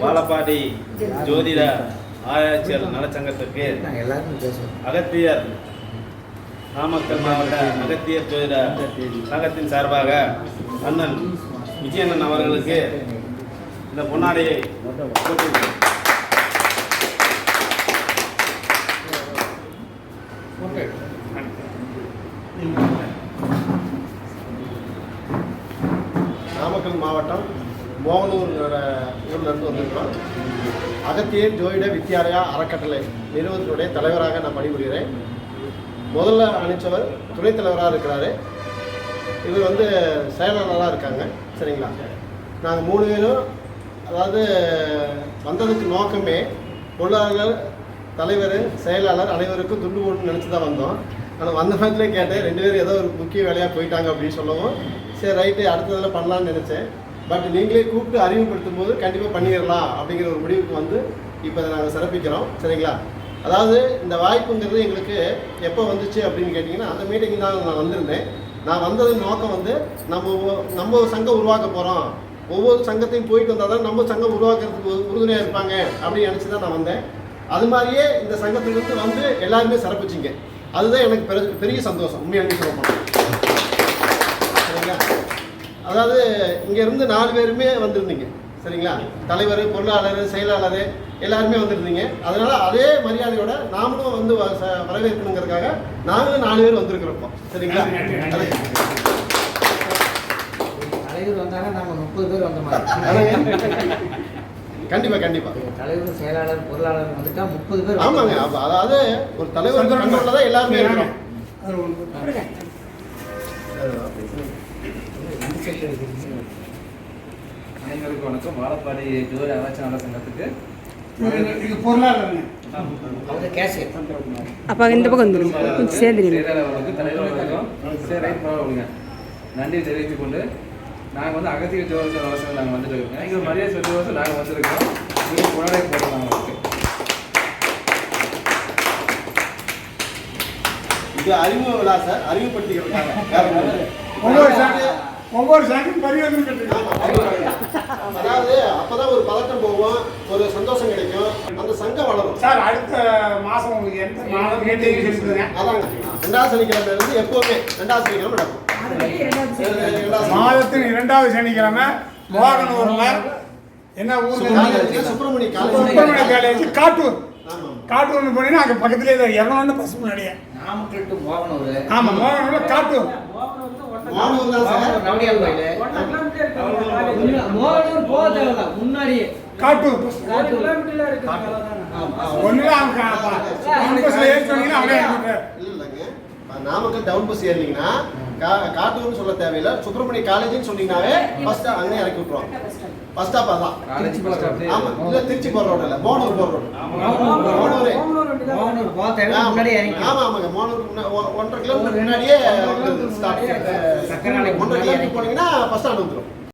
வாழப்பாடி ஜோதிட ஆராய்ச்சியர் நலச்சங்கத்திற்கு அகத்தியர் நாமக்கல் மாவட்ட அகத்தியர் ஜோதிட சங்கத்தின் சார்பாக அண்ணன் விஜயண்ணன் அவர்களுக்கு இந்த பொன்னாடையை நாமக்கல் மாவட்டம் மோகனூர் ஊரிலிருந்து வந்திருக்கிறோம். அகத்தியர் ஜோதிட வித்யாலயா அறக்கட்டளை நிறுவனத்தினுடைய தலைவராக நான் பணிபுரிகிறேன். முதல்ல அனுப்பிச்சவர் துணைத் தலைவராக இருக்கிறாரு. இவர் வந்து செயலாளராக இருக்காங்க. சரிங்களா? நாங்கள் 3 பேரும் அதாவது வந்ததுக்கு நோக்கமே பொருளாளர், தலைவர், செயலாளர் அனைவருக்கும் துண்டு போடணும்னு நினச்சி தான் வந்தோம். ஆனால் வந்த நேரத்திலே கேட்டேன், 2 பேரும் ஏதோ ஒரு முக்கிய வேலையாக போயிட்டாங்க அப்படின்னு சொல்லவும், சரி ரைட்டு அடுத்ததில் பண்ணலான்னு நினச்சேன். பட் நீங்களே கூப்பிட்டு அறிமுகப்படுத்தும் போது கண்டிப்பாக பண்ணிடலாம் அப்படிங்கிற ஒரு முடிவுக்கு வந்து இப்போ அதை நாங்கள் சிறப்பிக்கிறோம். சரிங்களா? அதாவது இந்த வாய்ப்புங்கிறது எங்களுக்கு எப்போ வந்துச்சு அப்படின்னு கேட்டிங்கன்னா, அந்த மீட்டிங் தான் நான் வந்திருந்தேன். நான் வந்ததின் நோக்கம் வந்து நம்ம சங்கம் உருவாக்க போகிறோம், ஒவ்வொரு சங்கத்தையும் போயிட்டு வந்தால் தான் நம்ம சங்கம் உருவாக்குறதுக்கு உறுதுணையாக இருப்பாங்க அப்படின்னு நினச்சி தான் நான் வந்தேன். அது மாதிரியே இந்த சங்கத்திலிருந்து வந்து எல்லாருமே சிறப்பிச்சிங்க. அதுதான் எனக்கு பெரிய சந்தோஷம். உண்மையாக சொல்ல போனோம். சரிங்களா? அதாவது இங்கேருந்து 4 பேருமே வந்திருந்தீங்க. சரிங்களா? தலைவர், பொருளாளர், செயலாளர் எல்லாருமே வந்திருந்தீங்க. அதனால் அதே மரியாதையோட நாமளும் வந்து வரவேற்கணுங்கிறதுக்காக நாங்களும் 4 பேர் வந்திருக்கிறோம். சரிங்களா? தலைவர் வந்தாங்க, நாங்கள் 30 பேர் வந்த மாதிரி. கண்டிப்பாக தலைவர், செயலாளர், பொருளாளர் வந்துட்டா 30 பேர். ஆமாங்க. அதாவது ஒரு தலைவர் கண்ட்ரோலில் தான் எல்லாருமே இருக்கணும். அனைவருக்கும் வணக்கம். வாழப்பாடி ஜோதிட ஆராய்ச்சி நல சங்கத்துக்கு அப்போ இந்த பக்கம் வந்துடும் சேர்ந்துருங்க. தலைவர்களுக்கும் நன்றி தெரிவித்துக் கொண்டு நாங்கள் வந்து அகத்திய ஜோதிட அவசரம் நாங்கள் வந்துட்டு இருக்கோம். இங்கே மரியாதை சொல்லி வருஷம் நாங்கள் வந்திருக்கோம். நீங்கள் கொண்டாடை போடுறோம். அவங்களுக்கு இது அறிமுக விழா சார். அறிமுகப்படுத்திக்கிறதுக்காக ஒவ்வொரு சாங்கும் பரிவர்த்தனை. அதாவது அப்பதான் ஒரு பதட்டம் போவோம், ஒரு சந்தோஷம் கிடைக்கும், அந்த சங்கம் வளரும் சார். அடுத்த மாசம் உங்களுக்கு எந்த மாதம் கேட்டீங்க? அதாங்க 2வது சனிக்கிழமை இருந்து எப்பவுமே 2வது சனிக்கிழமை நடக்கும். மாதத்தின் 2வது சனிக்கிழமை மோகனூர்ல என்ன ஊர்? சுப்பிரமணிய காலேஜ் காட்டூர்னு போனீங்கன்னா அங்கே பக்கத்துலேயே தான் 200 பஸ் முன்னாடியே. நாமக்கல் டு மோகனூர். ஆமாம், மோகனூர்ல காட்டூர். மோகனூர் போக தேவையில்ல, முன்னாடியே காட்டூர். நாமக்கல் டவுன் பஸ் ஏறினீங்கன்னா காட்டூர்னு சொல்ல தேவையில்லை, சுப்பிரமணிய காலேஜ்னு சொன்னீங்கன்னாவே ஃபர்ஸ்ட் அங்கே இறக்கி விட்டுருவாங்க. ஃபர்ஸ்ட் ஸ்டாப் அதான். ஆமா, இல்ல திருச்சி போற ரோடு இல்ல, மோகனூர் போற ரோடு. மோகனூர் போக தேவையில்ல, முன்னாடியே இறங்கி. ஆமாங்க, மோகனூர் 1.5 கிலோமீட்டர் முன்னாடியே ஸ்டாப். 1.5 கிலோமீட்டர் போனீங்கன்னா ஃபர்ஸ்ட் ஸ்டாண்ட் வந்துடும்.